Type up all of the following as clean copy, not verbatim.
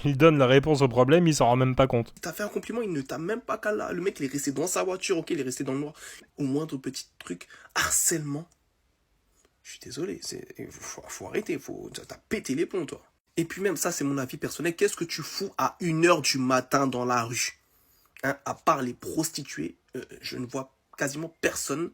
Il donne la réponse au problème, il s'en rend même pas compte. T'as fait un compliment, il ne t'a même pas qu'à là. Le mec, il est resté dans sa voiture, ok, il est resté dans le noir. Au moindre petit truc, harcèlement. Je suis désolé, faut arrêter, t'as pété les plombs, toi. Et puis même, ça, c'est mon avis personnel. Qu'est-ce que tu fous à 1 heure du matin dans la rue, hein? À part les prostituées, je ne vois quasiment personne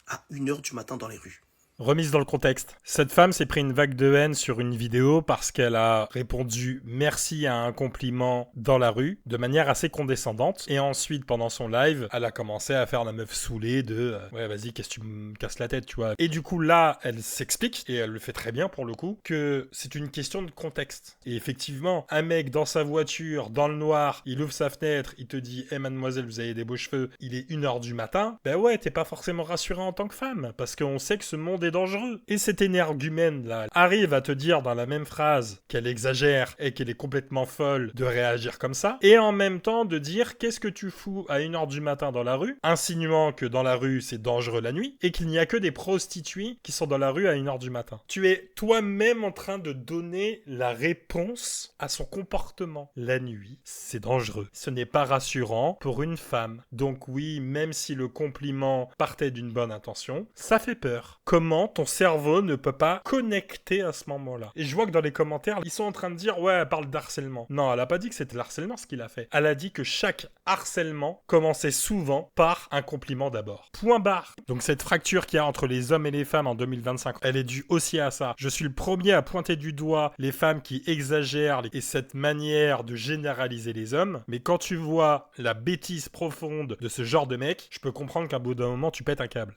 à 1 heure du matin dans les rues. Remise dans le contexte. Cette femme s'est pris une vague de haine sur une vidéo parce qu'elle a répondu merci à un compliment dans la rue de manière assez condescendante. Et ensuite, pendant son live, elle a commencé à faire la meuf saoulée de ouais, vas-y, qu'est-ce que tu me casses la tête, tu vois. Et du coup, là, elle s'explique, et elle le fait très bien pour le coup, que c'est une question de contexte. Et effectivement, un mec dans sa voiture, dans le noir, il ouvre sa fenêtre, il te dit hey, mademoiselle, vous avez des beaux cheveux, il est 1 heure du matin. Ben ouais, t'es pas forcément rassuré en tant que femme, parce qu'on sait que ce monde est dangereux. Et cet énergumène là arrive à te dire dans la même phrase qu'elle exagère et qu'elle est complètement folle de réagir comme ça, et en même temps de dire qu'est-ce que tu fous à 1 heure du matin dans la rue, insinuant que dans la rue c'est dangereux la nuit et qu'il n'y a que des prostituées qui sont dans la rue à 1 heure du matin. Tu es toi-même en train de donner la réponse à son comportement. La nuit, c'est dangereux. Ce n'est pas rassurant pour une femme. Donc oui, même si le compliment partait d'une bonne intention, ça fait peur. Comment ton cerveau ne peut pas connecter à ce moment-là? Et je vois que dans les commentaires, ils sont en train de dire ouais, elle parle d'harcèlement. Non, elle a pas dit que c'était l'harcèlement ce qu'il a fait. Elle a dit que chaque harcèlement commençait souvent par un compliment d'abord. Point barre. Donc cette fracture qu'il y a entre les hommes et les femmes en 2025, elle est due aussi à ça. Je suis le premier à pointer du doigt les femmes qui exagèrent et cette manière de généraliser les hommes. Mais quand tu vois la bêtise profonde de ce genre de mec, je peux comprendre qu'à bout d'un moment, tu pètes un câble.